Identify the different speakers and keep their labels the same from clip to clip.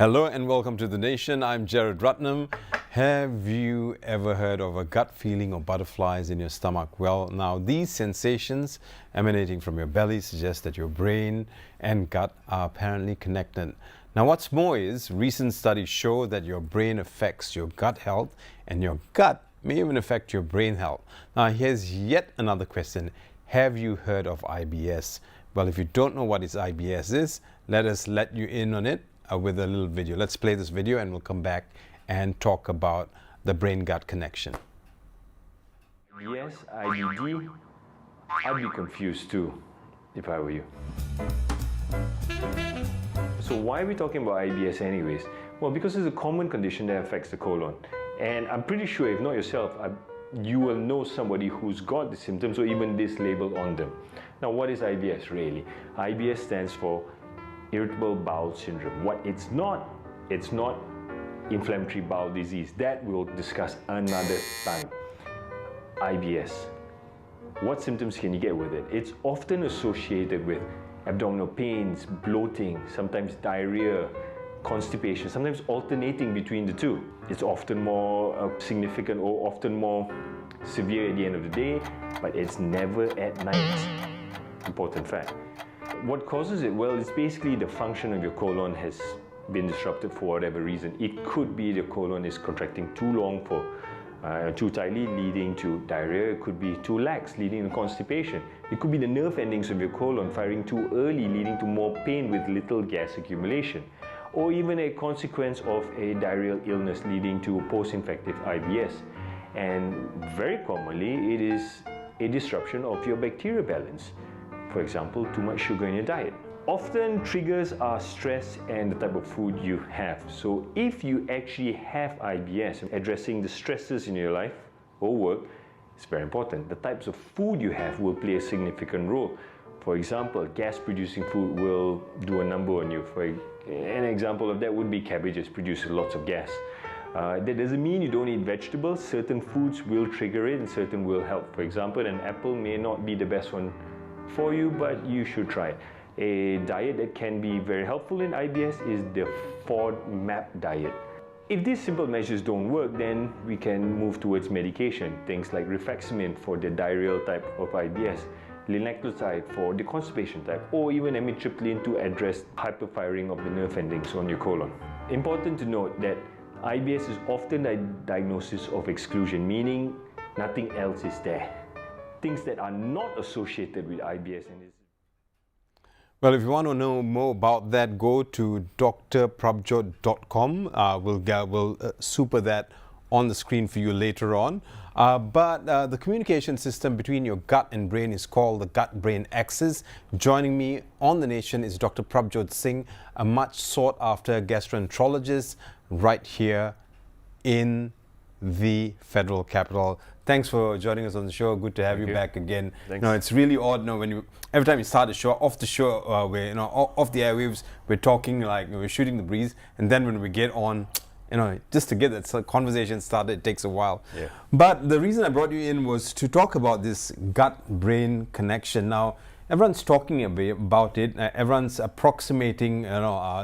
Speaker 1: Hello and welcome to The Nation. I'm Jared Ratnam. Have you ever heard of a gut feeling or butterflies in your stomach? Well, now these sensations emanating from your belly suggest that your brain and gut are apparently connected. Now what's more is recent studies show that your brain affects your gut health and your gut may even affect your brain health. Now here's yet another question. Have you heard of IBS? Well, if you don't know what IBS is, let us let you in on it with a little video. Let's play this video and we'll come back and talk about the brain-gut connection.
Speaker 2: Yes, IBD, I'd be confused too, if I were you. So why are we talking about IBS anyways? Well, because it's a common condition that affects the colon. And I'm pretty sure, if not yourself, you will know somebody who's got the symptoms or even this label on them. Now, what is IBS really? IBS stands for Irritable Bowel Syndrome. What it's not inflammatory bowel disease. That we'll discuss another time. IBS. What symptoms can you get with it? It's often associated with abdominal pains, bloating, sometimes diarrhea, constipation, sometimes alternating between the two. It's often more significant or often more severe at the end of the day, but it's never at night. Important fact. What causes it? Well, it's basically the function of your colon has been disrupted for whatever reason. It could be the colon is contracting too long for too tightly, leading to diarrhea. It could be too lax, leading to constipation. It could be the nerve endings of your colon firing too early, leading to more pain with little gas accumulation. Or even a consequence of a diarrheal illness leading to post-infective IBS. And very commonly, it is a disruption of your bacterial balance. For example, too much sugar in your diet. Often triggers are stress and the type of food you have. So if you actually have IBS, addressing the stresses in your life or work is very important. The types of food you have will play a significant role. For example, gas-producing food will do a number on you. For an example of that would be cabbages, produce lots of gas. That doesn't mean you don't eat vegetables. Certain foods will trigger it and certain will help. For example, an apple may not be the best one for you, but you should try it. A diet that can be very helpful in IBS is the FODMAP diet. If these simple measures don't work, then we can move towards medication. Things like rifaximin for the diarrheal type of IBS, linaclotide for the constipation type, or even amitriptyline to address hyperfiring of the nerve endings on your colon. Important to note that IBS is often a diagnosis of exclusion, meaning nothing else is there. Things that are not associated with IBS.
Speaker 1: Well, if you want to know more about that, go to drprabhjot.com. We'll super that on the screen for you later on. But the communication system between your gut and brain is called the gut-brain axis. Joining me on The Nation is Dr. Prabhjot Singh, a much sought after gastroenterologist right here in the federal capital. Thanks for joining us on the show. Good to have you back again.
Speaker 2: Thanks.
Speaker 1: No, it's really odd. No, when every time you start the show, off the show, we're off the airwaves, we're talking like we're shooting the breeze, and then when we get on, just to get that conversation started, it takes a while.
Speaker 2: Yeah.
Speaker 1: But the reason I brought you in was to talk about this gut-brain connection. Now, everyone's talking about it. Everyone's approximating,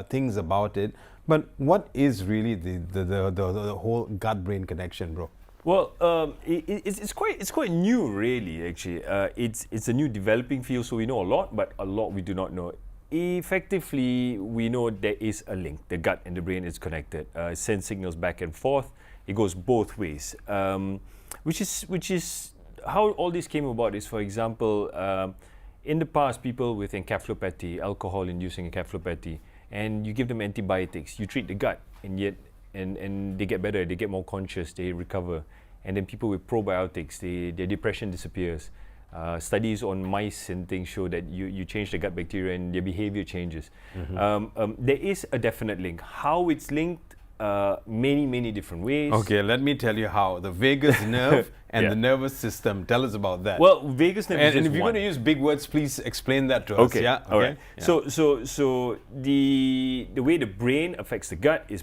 Speaker 1: things about it. But what is really the whole gut-brain connection, bro?
Speaker 2: Well, it's quite new, really. Actually, it's a new developing field, so we know a lot, but a lot we do not know. Effectively, we know there is a link. The gut and the brain is connected. It sends signals back and forth. It goes both ways, which is how all this came about. Is, for example, in the past, people with encephalopathy, alcohol-inducing encephalopathy, and you give them antibiotics, you treat the gut, and yet and they get better, they get more conscious, they recover. And then people with probiotics, their depression disappears. Studies on mice and things show that you change the gut bacteria and their behavior changes. Mm-hmm. There is a definite link. How it's linked, many different ways.
Speaker 1: Okay, let me tell you how. The vagus nerve and the nervous system. Tell us about that.
Speaker 2: Well, vagus nerve is
Speaker 1: and
Speaker 2: just
Speaker 1: if you're
Speaker 2: one.
Speaker 1: going to use big words, please explain that to us.
Speaker 2: Okay.
Speaker 1: Yeah.
Speaker 2: All right.
Speaker 1: Yeah.
Speaker 2: So the way the brain affects the gut is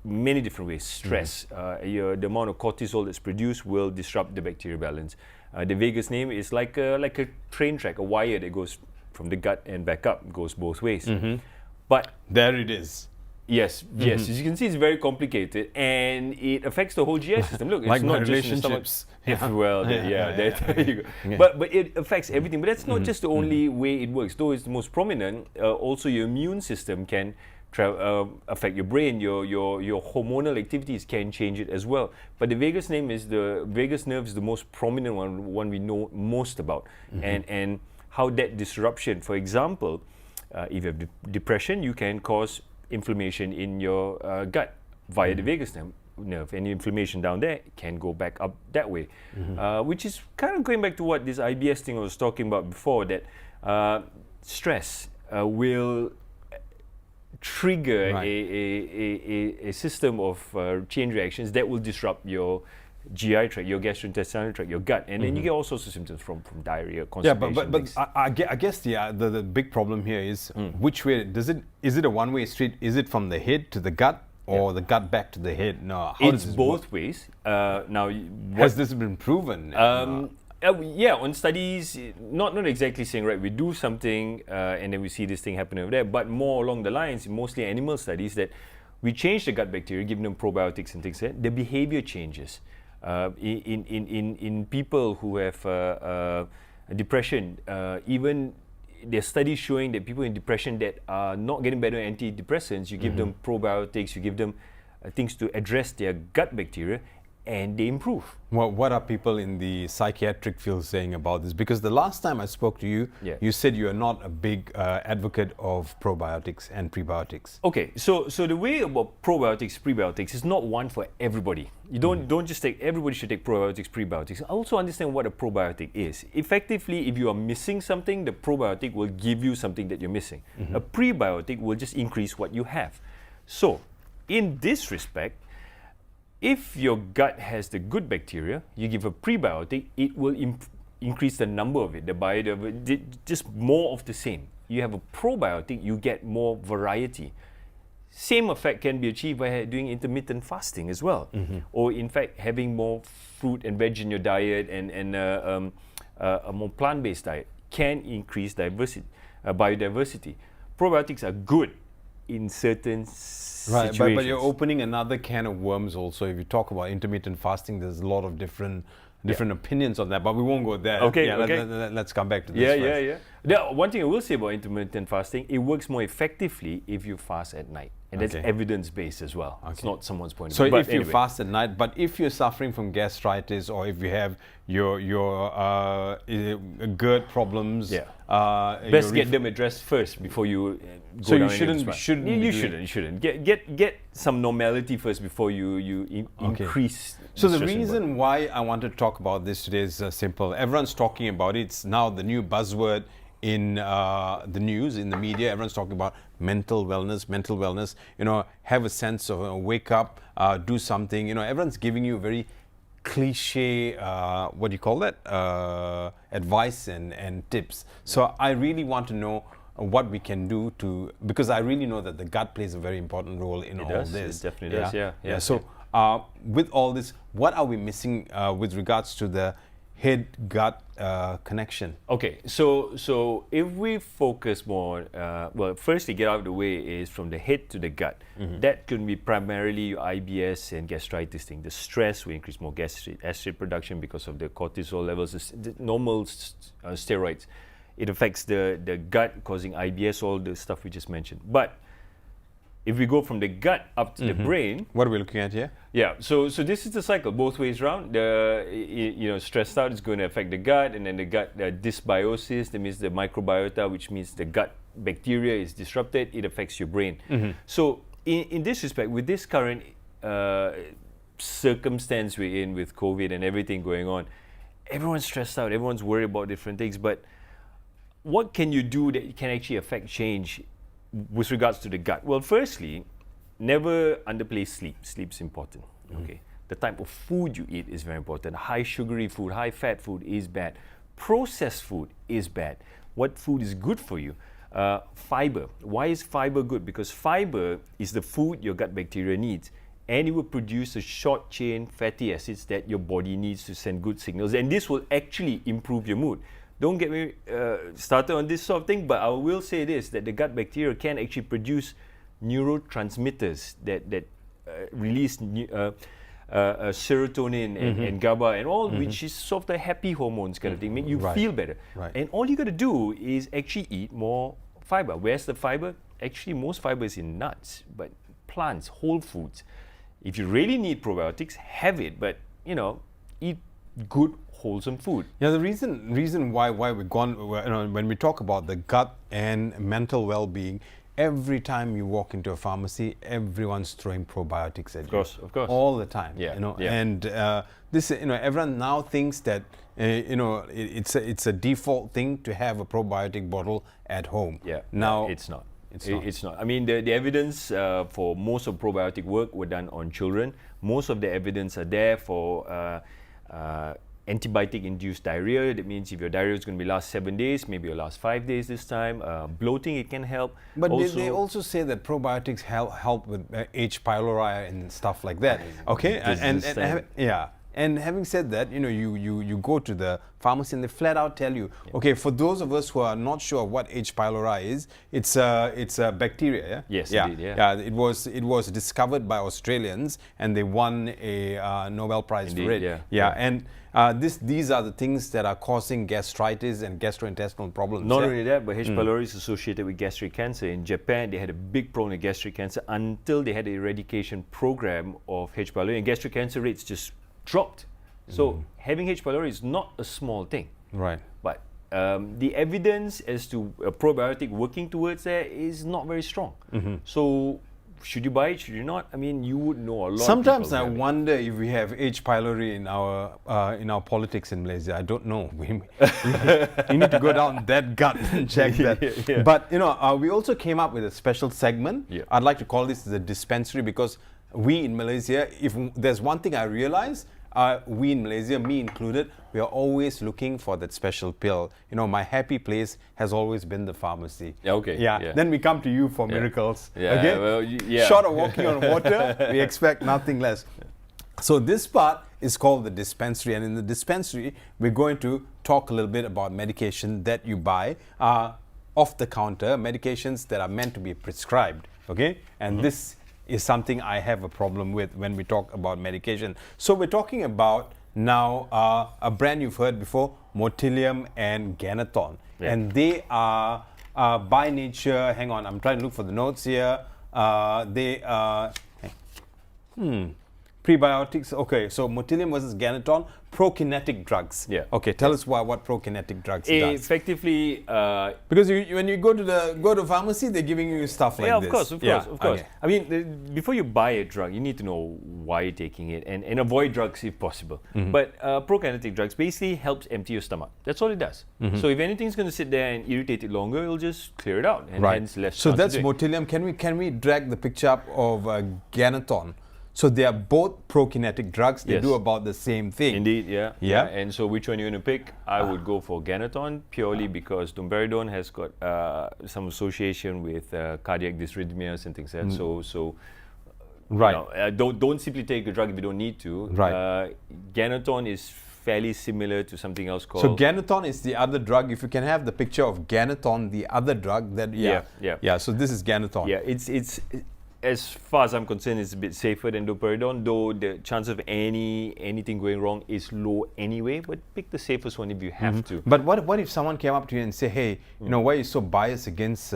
Speaker 2: many different ways. Stress, the amount of cortisol that's produced will disrupt the bacterial balance. The vagus nerve is like a train track, a wire that goes from the gut and back up, goes both ways.
Speaker 1: Mm-hmm.
Speaker 2: But
Speaker 1: there it is.
Speaker 2: Yes, yes. As you can see, it's very complicated, and it affects the whole GI system. Look,
Speaker 1: Like
Speaker 2: it's
Speaker 1: my
Speaker 2: not just in the stomach.
Speaker 1: relationships.
Speaker 2: If well, there you go.
Speaker 1: Yeah.
Speaker 2: But it affects everything. But that's not just the only way it works. Though it's the most prominent. Also, your immune system can affect your brain. Your hormonal activities can change it as well. But the vagus nerve is the most prominent one we know most about, and how that disruption. For example, if you have depression, you can cause inflammation in your gut via the vagus nerve. Any inflammation down there can go back up that way, which is kind of going back to what this IBS thing I was talking about before, that stress will trigger a system of chain reactions that will disrupt your GI tract, your gastrointestinal tract, your gut, and then you get all sorts of symptoms from diarrhea, constipation.
Speaker 1: Yeah, but I guess the big problem here is which way is it a one-way street? Is it from the head to the gut, or the gut back to the head? No,
Speaker 2: it's both ways. Now,
Speaker 1: has this been proven?
Speaker 2: Yeah, on studies, not exactly saying, right, we do something and then we see this thing happen over there, but more along the lines, mostly animal studies, that we change the gut bacteria, give them probiotics and things like that, the behavior changes. In people who have depression, even there's studies showing that people in depression that are not getting better antidepressants, you give them probiotics, you give them things to address their gut bacteria, and they improve.
Speaker 1: Well, what are people in the psychiatric field saying about this? Because the last time I spoke to you, you said you are not a big advocate of probiotics and prebiotics.
Speaker 2: Okay, so the way about probiotics, prebiotics is not one for everybody. You don't just take, everybody should take probiotics, prebiotics. I also understand what a probiotic is. Effectively, if you are missing something, the probiotic will give you something that you're missing. A prebiotic will just increase what you have. So, in this respect, if your gut has the good bacteria, you give a prebiotic, it will increase the number of it, the biodiversity, just more of the same. You have a probiotic, you get more variety. Same effect can be achieved by doing intermittent fasting as well, or in fact having more fruit and veg in your diet, and a more plant-based diet can increase biodiversity. Probiotics are good in certain situations.
Speaker 1: Right, but you're opening another can of worms also. If you talk about intermittent fasting, there's a lot of different opinions on that, but we won't go there.
Speaker 2: Okay,
Speaker 1: let's come back to this first.
Speaker 2: Yeah. One thing I will say about intermittent fasting, it works more effectively if you fast at night. And that's evidence-based as well. It's not someone's point of view.
Speaker 1: So if you fast at night, but if you're suffering from gastritis, or if you have your GERD problems,
Speaker 2: best get them addressed first before you go
Speaker 1: so
Speaker 2: down.
Speaker 1: You
Speaker 2: shouldn't. Get some normality first before you increase.
Speaker 1: So the reason why I want to talk about this today is simple. Everyone's talking about it. It's now the new buzzword in the news, in the media. Everyone's talking about mental wellness. You know, have a sense of wake up, do something. You know, everyone's giving you a very cliche, what do you call that? Advice and tips. So I really want to know what we can do because I really know that the gut plays a very important role in all this.
Speaker 2: It definitely does. Yeah.
Speaker 1: So with all this, what are we missing with regards to the head-gut connection?
Speaker 2: Okay, so if we focus more, well, firstly, get out of the way is from the head to the gut. That can be primarily your IBS and gastritis thing. The stress will increase more gastric acid production because of the cortisol levels, the normal steroids. It affects the gut, causing IBS, all the stuff we just mentioned. But if we go from the gut up to the brain,
Speaker 1: what are we looking at here?
Speaker 2: Yeah, so this is the cycle, both ways around. The stressed out is going to affect the gut, and then the gut dysbiosis, that means the microbiota, which means the gut bacteria is disrupted. It affects your brain. So in this respect, with this current circumstance we're in with COVID and everything going on, everyone's stressed out. Everyone's worried about different things. But what can you do that can actually affect change with regards to the gut? Well, firstly, never underplay sleep. Sleep's important. Okay. The type of food you eat is very important. High sugary food, high fat food is bad. Processed food is bad. What food is good for you? Fiber. Why is fiber good? Because fiber is the food your gut bacteria needs, and it will produce the short chain fatty acids that your body needs to send good signals, and this will actually improve your mood. Don't get me started on this sort of thing, but I will say this, that the gut bacteria can actually produce neurotransmitters that release serotonin and GABA and all, which is sort of the happy hormones kind of thing, make you feel better.
Speaker 1: Right.
Speaker 2: And all you got to do is actually eat more fiber. Where's the fiber? Actually, most fiber is in nuts, but plants, whole foods. If you really need probiotics, have it, but eat good, wholesome food.
Speaker 1: Yeah, the reason why we've gone, when we talk about the gut and mental well-being, every time you walk into a pharmacy, everyone's throwing probiotics at you.
Speaker 2: Of course.
Speaker 1: All the time.
Speaker 2: Yeah.
Speaker 1: And this, everyone now thinks that, it's a default thing to have a probiotic bottle at home.
Speaker 2: Yeah.
Speaker 1: Now
Speaker 2: it's not.
Speaker 1: It's not.
Speaker 2: I mean, the evidence for most of probiotic work were done on children. Most of the evidence are there for antibiotic-induced diarrhea. That means if your diarrhea is going to be last 7 days, maybe it'll last 5 days this time. Bloating, it can help.
Speaker 1: But they also say that probiotics help with H. pylori and stuff like that. Okay, and having said that, you go to the pharmacy and they flat out tell you, okay, for those of us who are not sure what H. pylori is, it's a bacteria. Yeah?
Speaker 2: Yes,
Speaker 1: yeah.
Speaker 2: Indeed, yeah.
Speaker 1: Yeah, it was discovered by Australians and they won a Nobel Prize
Speaker 2: Indeed,
Speaker 1: for it.
Speaker 2: yeah.
Speaker 1: And these are the things that are causing gastritis and gastrointestinal problems.
Speaker 2: Not only that, but H. pylori is associated with gastric cancer. In Japan, they had a big problem with gastric cancer until they had an eradication program of H. pylori, and gastric cancer rates just dropped. So having H. pylori is not a small thing.
Speaker 1: Right.
Speaker 2: But the evidence as to a probiotic working towards that is not very strong. So should you buy it? Should you not? I mean, you would know a lot.
Speaker 1: Sometimes
Speaker 2: of
Speaker 1: I
Speaker 2: people
Speaker 1: wonder if we have H. pylori in our politics in Malaysia. I don't know. You need to go down that gut and check that.
Speaker 2: Yeah.
Speaker 1: But we also came up with a special segment.
Speaker 2: Yeah.
Speaker 1: I'd like to call this the dispensary, because we in Malaysia, if there's one thing I realize, we in Malaysia, me included, we are always looking for that special pill. My happy place has always been the pharmacy.
Speaker 2: Yeah, okay.
Speaker 1: Yeah. Then we come to you for miracles.
Speaker 2: Yeah,
Speaker 1: Okay.
Speaker 2: well, yeah.
Speaker 1: Short of walking on water, we expect nothing less. So this part is called the dispensary, and in the dispensary, we're going to talk a little bit about medication that you buy off the counter, medications that are meant to be prescribed. Okay, and this is something I have a problem with when we talk about medication. So we're talking about now a brand you've heard before, Motilium and Ganaton.
Speaker 2: Yeah.
Speaker 1: And they are by nature, hang on, I'm trying to look for the notes here. They are prebiotics. Okay, so Motilium versus Ganaton, prokinetic drugs.
Speaker 2: Yeah.
Speaker 1: Okay, tell us what prokinetic drugs does.
Speaker 2: Effectively,
Speaker 1: Because when you go to pharmacy, they're giving you stuff like this.
Speaker 2: Of course.
Speaker 1: Okay.
Speaker 2: I mean, before you buy a drug, you need to know why you're taking it and avoid drugs if possible. But prokinetic drugs basically helps empty your stomach. That's all it does. So if anything's going to sit there and irritate it longer, it'll just clear it out, and hence less.
Speaker 1: So that's
Speaker 2: chance of doing.
Speaker 1: Motilium. Can we drag the picture up of Ganaton? So they are both prokinetic drugs. They
Speaker 2: Yes.
Speaker 1: do about the same thing.
Speaker 2: Indeed, yeah.
Speaker 1: Yeah.
Speaker 2: And so which one you're going to pick? I would go for Ganaton purely because domperidone has got some association with cardiac dysrhythmias and things like that. So
Speaker 1: Right.
Speaker 2: don't simply take a drug if you don't need to.
Speaker 1: Right.
Speaker 2: Ganaton is fairly similar to something else called...
Speaker 1: So Ganaton is the other drug. If you can have the picture of Ganaton, the other drug, that yeah. So this is Ganaton.
Speaker 2: Yeah, it's as far as I'm concerned, it's a bit safer than domperidone, though the chance of anything going wrong is low anyway. But pick the safest one if you have to.
Speaker 1: But what if someone came up to you and say, hey, why are you so biased against?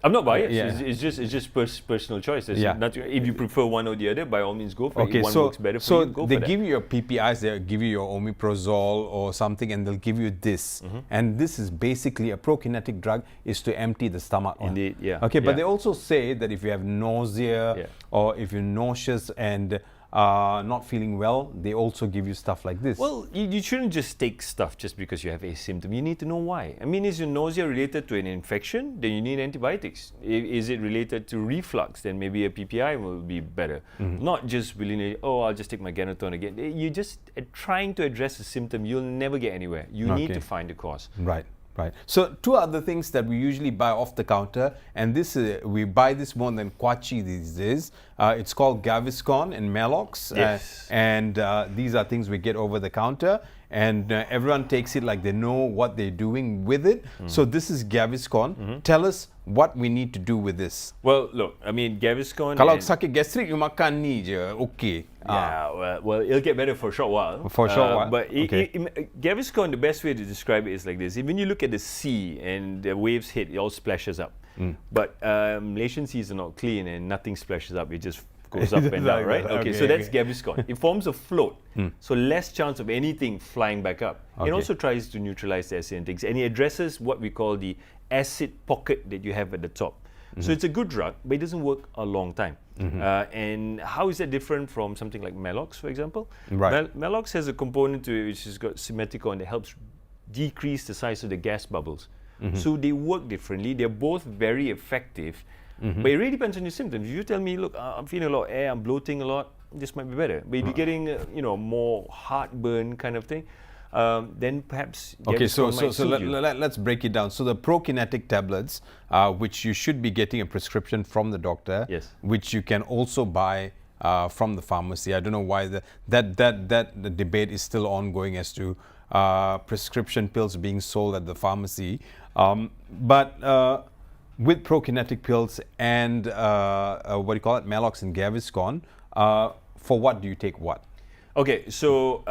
Speaker 2: I'm not biased.
Speaker 1: Yeah.
Speaker 2: It's just personal choice. There's
Speaker 1: Yeah.
Speaker 2: nothing, if you prefer one or the other, by all means go for it.
Speaker 1: Okay,
Speaker 2: If one works better for
Speaker 1: so
Speaker 2: you, go
Speaker 1: they
Speaker 2: for that.
Speaker 1: give you your PPIs, they give you your omeprazole or something, and they'll give you this. And this is basically a prokinetic drug, is to empty the stomach.
Speaker 2: Indeed, yeah.
Speaker 1: Okay, but
Speaker 2: Yeah.
Speaker 1: they also say that if you have nausea or if you're nauseous and not feeling well, they also give you stuff like this.
Speaker 2: Well, you shouldn't just take stuff just because you have a symptom. You need to know why. I mean, is your nausea related to an infection? Then you need antibiotics. Is it related to reflux? Then maybe a PPI will be better. Not just willy-nilly, I'll just take my Ganaton again. You're just trying to address a symptom. You'll never get anywhere. You need to find the cause.
Speaker 1: Right. So two other things that we usually buy off the counter, and this we buy this more than Kwachi these days. It's called Gaviscon and Melox,
Speaker 2: Yes.
Speaker 1: and these are things we get over the counter. and everyone takes it like they know what they're doing with it. So this is Gaviscon. Tell us what we need to do with this.
Speaker 2: Well, look, I mean, Gaviscon.
Speaker 1: Kalau sakit gastrik, you makan ni je, okay.
Speaker 2: Yeah, well, it'll get better for a short while.
Speaker 1: For a short while?
Speaker 2: But
Speaker 1: Okay.
Speaker 2: Gaviscon, the best way to describe it is like this. When you look at the sea and the waves hit, it all splashes up. But Malaysian seas are not clean and nothing splashes up. It just goes up and down, right? Okay, so that's Gaviscon. It forms a float, so less chance of anything flying back up. It also tries to neutralize the acid and things, and it addresses what we call the acid pocket that you have at the top. So it's a good drug, but it doesn't work a long time. And how is that different from something like Melox, for example?
Speaker 1: Right.
Speaker 2: Melox has a component to it which has got simethicone that helps decrease the size of the gas bubbles. So they work differently. They're both very effective, but it really depends on your symptoms. If you tell me, look, I'm feeling a lot of air, I'm bloating a lot, this might be better. But if you're getting, more heartburn kind of thing, then perhaps
Speaker 1: Okay, so
Speaker 2: Gaviscon might suit you.
Speaker 1: let's break it down. So the prokinetic tablets, which you should be getting a prescription from the doctor,
Speaker 2: Yes.
Speaker 1: which you can also buy from the pharmacy. I don't know why the debate is still ongoing as to prescription pills being sold at the pharmacy. But with prokinetic pills and what do you call it, Melox and Gaviscon, for what do you take what?
Speaker 2: Okay, so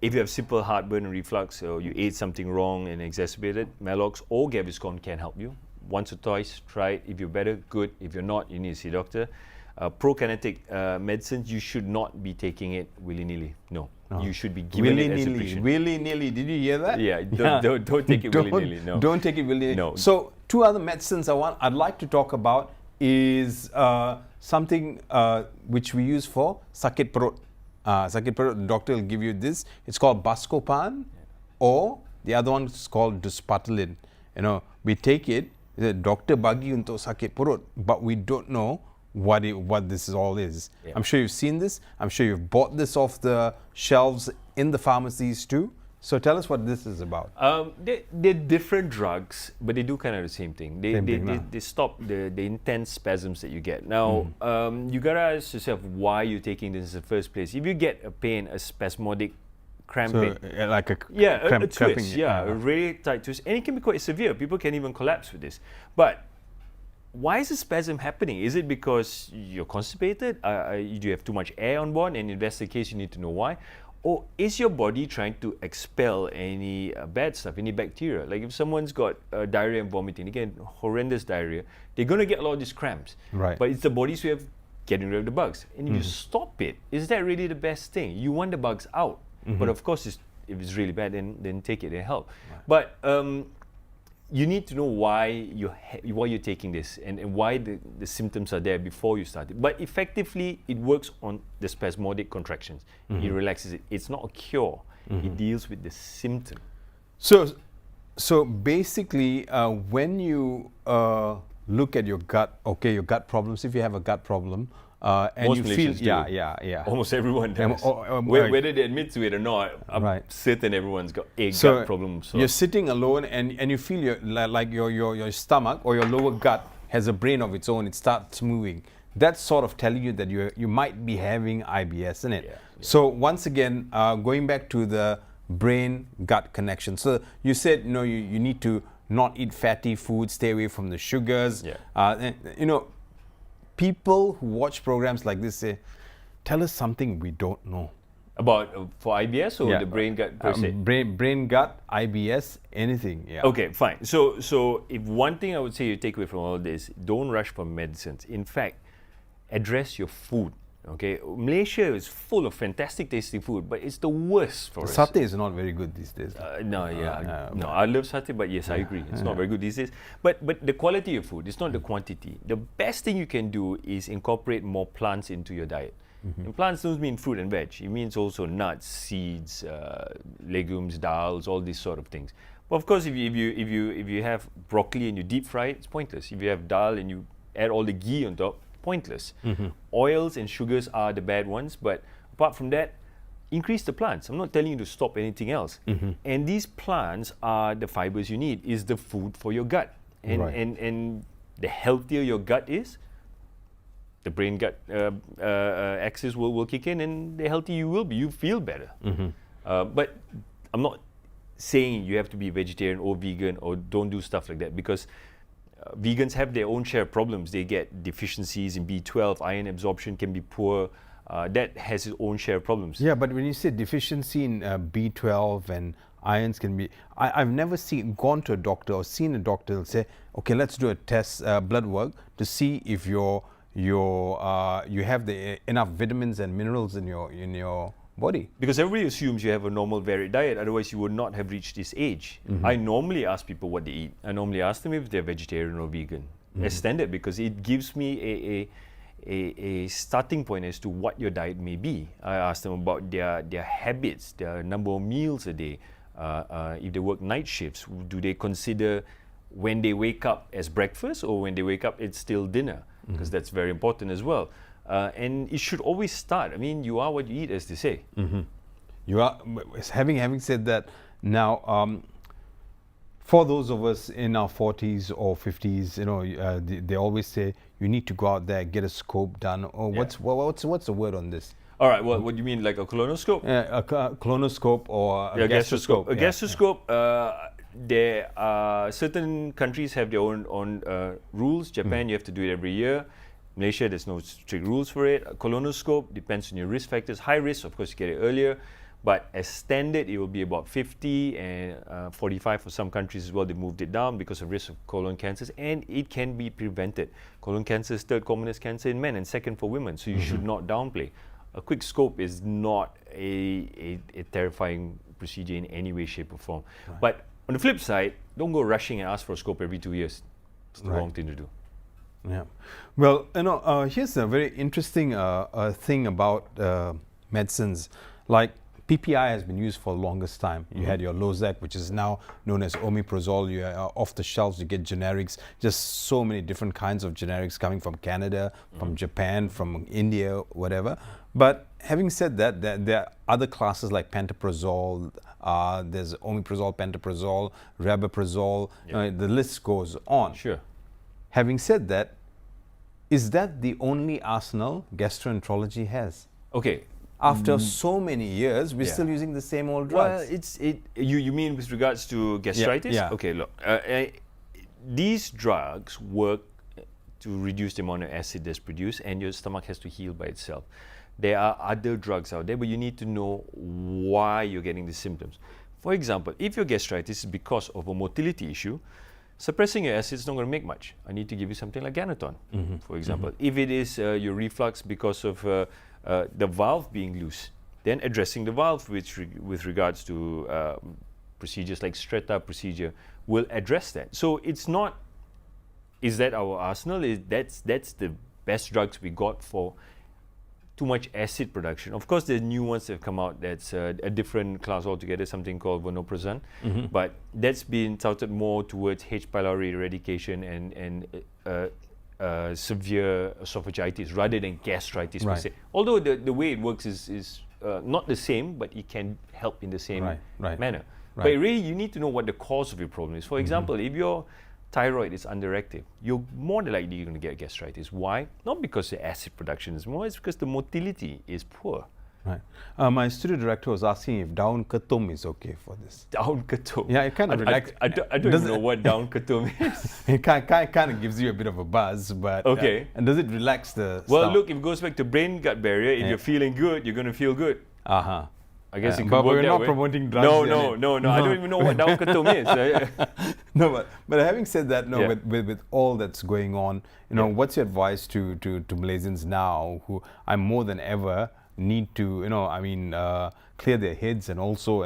Speaker 2: if you have simple heartburn and reflux, or you ate something wrong and exacerbated, Melox or Gaviscon can help you. Once or twice, try it. If you're better, good. If you're not, you need to see a doctor. Prokinetic medicines, you should not be taking it willy-nilly. No. You should be given it as a prescription.
Speaker 1: Willy-nilly. Did you hear that?
Speaker 2: Yeah, don't take it willy-nilly. No.
Speaker 1: Don't take it willy-nilly.
Speaker 2: No.
Speaker 1: So two other medicines I'd like to talk about is something which we use for sakit perut. Sakit perut, the doctor will give you this. It's called Buscopan, or the other one is called Duspatalin. We take it. The doctor bagi untuk sakit perut, but we don't know what this all is.
Speaker 2: Yeah.
Speaker 1: I'm sure you've seen this. I'm sure you've bought this off the shelves in the pharmacies too. So tell us what this is about.
Speaker 2: They're different drugs, but they do kind of the same thing. They stop the intense spasms that you get. Now, you gotta ask yourself why you're taking this in the first place. If you get a pain, a spasmodic cramping,
Speaker 1: Like a
Speaker 2: a twist,
Speaker 1: cramping,
Speaker 2: a really tight twist, and it can be quite severe. People can even collapse with this. But why is the spasm happening? Is it because you're constipated? Do you have too much air on board? And if that's the case, you need to know why. Or is your body trying to expel any bad stuff, any bacteria? Like if someone's got diarrhea and vomiting, they get horrendous diarrhea, they're going to get a lot of these cramps.
Speaker 1: Right.
Speaker 2: But it's the body's way of getting rid of the bugs. And if you stop it, is that really the best thing? You want the bugs out. But of course, if it's really bad, then take it and help. Right. But you need to know why you're taking this and why the symptoms are there before you start it. But effectively, it works on the spasmodic contractions. It relaxes it. It's not a cure. It deals with the symptom.
Speaker 1: So basically, when you look at your gut, your gut problems, if you have a gut problem, and
Speaker 2: Most
Speaker 1: you feel,
Speaker 2: Malaysians do.
Speaker 1: yeah.
Speaker 2: Almost everyone does.
Speaker 1: Right.
Speaker 2: Whether they admit to it or not, I'm certain everyone's got a gut problem. So
Speaker 1: you're sitting alone and you feel your stomach or your lower gut has a brain of its own. It starts moving. That's sort of telling you that you might be having IBS, isn't it?
Speaker 2: Yeah.
Speaker 1: So once again, going back to the brain-gut connection. So you said you need to not eat fatty food, stay away from the sugars.
Speaker 2: Yeah.
Speaker 1: People who watch programs like this say, tell us something we don't know.
Speaker 2: About for IBS or the brain gut per se?
Speaker 1: Brain gut, IBS, anything. Yeah.
Speaker 2: Okay, fine. So if one thing I would say you take away from all this, don't rush for medicines. In fact, address your food. Okay, Malaysia is full of fantastic tasting food, but it's the worst for us.
Speaker 1: Satay is not very good these days.
Speaker 2: No, I love satay, but yes, I agree. It's not very good these days. But the quality of food, it's not the quantity. The best thing you can do is incorporate more plants into your diet. And plants don't mean fruit and veg. It means also nuts, seeds, legumes, dals, all these sort of things. But of course, if you have broccoli and you deep fry it, it's pointless. If you have dal and you add all the ghee on top, pointless. Oils and sugars are the bad ones, but apart from that, increase the plants. I'm not telling you to stop anything else. And these plants are the fibers you need, is the food for your gut. And the healthier your gut is, the brain gut axis will kick in, and the healthier you will be. You feel better. But I'm not saying you have to be vegetarian or vegan or don't do stuff like that, because vegans have their own share of problems. They get deficiencies in B12, iron absorption can be poor. That has its own share of problems.
Speaker 1: Yeah, but when you say deficiency in B12 and irons can be, I've never gone to a doctor or seen a doctor who'll say, okay, let's do a test, blood work to see if you have enough vitamins and minerals in your body.
Speaker 2: Because everybody assumes you have a normal varied diet, otherwise you would not have reached this age. I normally ask people what they eat. I normally ask them if they're vegetarian or vegan as standard, because it gives me a starting point as to what your diet may be. I ask them about their habits, their number of meals a day. If they work night shifts, do they consider when they wake up as breakfast, or when they wake up it's still dinner? Because that's very important as well. And it should always start. I mean, you are what you eat, as they say.
Speaker 1: You are. Having said that, now for those of us in our 40s or 50s, they always say you need to go out there, get a scope done. Or what's the word on this?
Speaker 2: All right. Well, what do you mean, like a colonoscope?
Speaker 1: A colonoscope or a gastroscope.
Speaker 2: A gastroscope. There are certain countries have their own rules. Japan, you have to do it every year. Malaysia, there's no strict rules for it. A colonoscope depends on your risk factors. High risk, of course, you get it earlier. But as standard, it will be about 50 and 45 for some countries as well. They moved it down because of risk of colon cancers, and it can be prevented. Colon cancer is third commonest cancer in men and second for women, so you should not downplay. A quick scope is not a terrifying procedure in any way, shape or form. Right. But on the flip side, don't go rushing and ask for a scope every 2 years. It's the wrong thing to do.
Speaker 1: Yeah. Well, here's a very interesting thing about medicines. Like PPI has been used for the longest time. You had your Losec, which is now known as omeprazole. You are off the shelves, you get generics, just so many different kinds of generics coming from Canada, from Japan, from India, whatever. But having said that, there are other classes like pantoprazole, there's omeprazole, pantoprazole, rabeprazole, the list goes on.
Speaker 2: Sure.
Speaker 1: Having said that, is that the only arsenal gastroenterology has?
Speaker 2: Okay.
Speaker 1: After so many years, we're still using the same old drugs.
Speaker 2: Well, you mean with regards to gastritis?
Speaker 1: Yeah.
Speaker 2: Okay, look, these drugs work to reduce the amount of acid that's produced, and your stomach has to heal by itself. There are other drugs out there, but you need to know why you're getting the symptoms. For example, if your gastritis is because of a motility issue, suppressing your acid is not going to make much. I need to give you something like Ganaton, for example. If it is your reflux because of the valve being loose, then addressing the valve with regards to procedures like Stretta procedure will address that. So it's not, is that our arsenal? That's the best drugs we got for too much acid production. Of course, there are new ones that have come out that's a different class altogether, something called vonoprazan, but that's been touted more towards H. pylori eradication and severe esophagitis rather than gastritis per se. Although the way it works is not the same, but it can help in the same manner. But really, you need to know what the cause of your problem is. For example, if your thyroid is underactive, you're more than likely going to get gastritis. Why? Not because the acid production is more, it's because the motility is poor.
Speaker 1: Right. My studio director was asking if down ketum is okay for this.
Speaker 2: Down ketum?
Speaker 1: Yeah, it kind of relaxes.
Speaker 2: I don't even know what down ketum is.
Speaker 1: It kind of gives you a bit of a buzz, but
Speaker 2: okay.
Speaker 1: And does it relax the
Speaker 2: Well,
Speaker 1: stomach?
Speaker 2: look, if it goes back to brain-gut barrier, if you're feeling good, you're going to feel good. I guess it could
Speaker 1: but
Speaker 2: work
Speaker 1: we're
Speaker 2: that
Speaker 1: not
Speaker 2: way.
Speaker 1: promoting drugs.
Speaker 2: No. I don't even know what down ketum is.
Speaker 1: No, but having said that, with all that's going on, what's your advice to Malaysians now who are more than ever need to, clear their heads and also,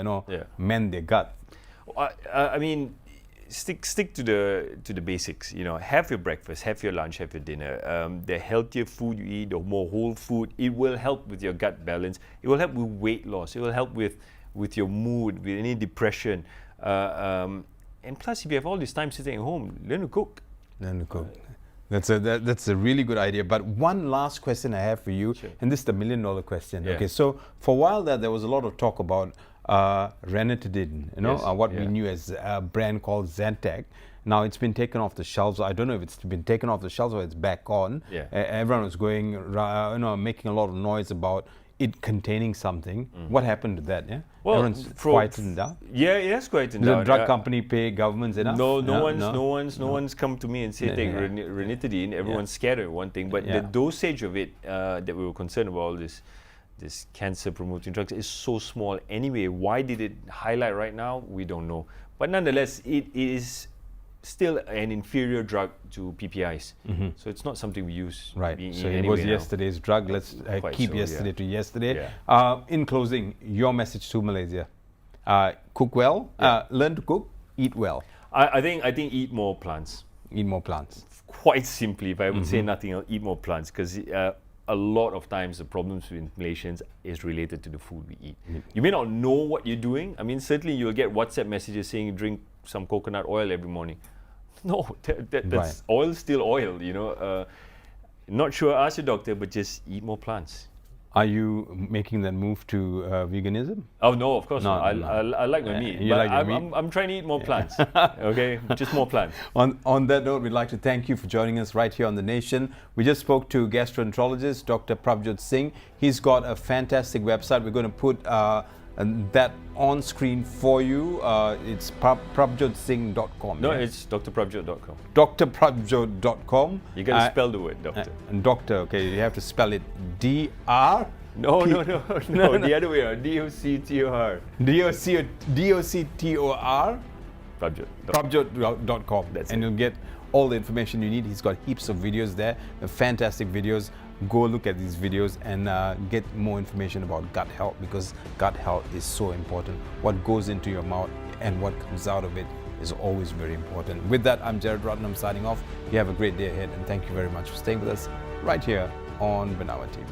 Speaker 1: mend their gut?
Speaker 2: I mean, stick to the basics. Have your breakfast, have your lunch, have your dinner. The healthier food you eat, the more whole food, it will help with your gut balance. It will help with weight loss. It will help with your mood, with any depression. And plus, if you have all this time sitting at home, learn to cook.
Speaker 1: That's a really good idea. But one last question I have for you, and this is the $1 million question. Okay, so for a while there was a lot of talk about ranitidine, what we knew as a brand called Zantac. Now it's been taken off the shelves. I don't know if it's been taken off the shelves or it's back on. Everyone was going, making a lot of noise about it containing something. What happened to that? Yeah,
Speaker 2: Well,
Speaker 1: everyone's quietened down.
Speaker 2: Yeah, it has quietened
Speaker 1: Does
Speaker 2: down.
Speaker 1: the drug company pay governments enough?
Speaker 2: No one's come to me and said take ranitidine. Everyone's scared of one thing, but the dosage of it that we were concerned about, this cancer-promoting drugs, is so small anyway. Why did it highlight right now? We don't know. But nonetheless, it is still an inferior drug to PPIs. So it's not something we use.
Speaker 1: Right.
Speaker 2: In
Speaker 1: So it
Speaker 2: any
Speaker 1: was
Speaker 2: way now.
Speaker 1: yesterday's drug. Let's keep
Speaker 2: so,
Speaker 1: yesterday to yesterday.
Speaker 2: Yeah.
Speaker 1: In closing, your message to Malaysia: cook well, learn to cook, eat well,
Speaker 2: I think eat more plants.
Speaker 1: eat more plants.
Speaker 2: Quite simply, if I would say nothing else, eat more plants, because a lot of times the problems with Malaysians is related to the food we eat. You may not know what you're doing. I mean, certainly you'll get WhatsApp messages saying drink some coconut oil every morning. No, that's oil, still oil, you know. Not sure, ask your doctor, but just eat more plants.
Speaker 1: Are you making that move to veganism?
Speaker 2: Oh no, of course not.
Speaker 1: No.
Speaker 2: I like my meat,
Speaker 1: You
Speaker 2: but
Speaker 1: like your meat?
Speaker 2: I'm trying to eat more plants. Okay, just more plants.
Speaker 1: On that note, we'd like to thank you for joining us right here on The Nation. We just spoke to gastroenterologist Dr. Prabhjot Singh. He's got a fantastic website. We're going to put that on screen for you. It's prabhjotsingh.com.
Speaker 2: No, it's drprabhjot.com.
Speaker 1: drprabhjot.com.
Speaker 2: You got to spell the word doctor.
Speaker 1: And doctor, okay, you have to spell it D-R.
Speaker 2: No, the other way around. D-O-C-T-O-R.
Speaker 1: D-O-C-T-O-R.
Speaker 2: Prabhjot.
Speaker 1: Prabhjot.com.
Speaker 2: That's
Speaker 1: and
Speaker 2: it.
Speaker 1: you'll get all the information you need. He's got heaps of videos there, fantastic videos. Go look at these videos and get more information about gut health, because gut health is so important. What goes into your mouth and what comes out of it is always very important. With that, I'm Jared Ratnam signing off. You have a great day ahead, and thank you very much for staying with us right here on Bernama TV.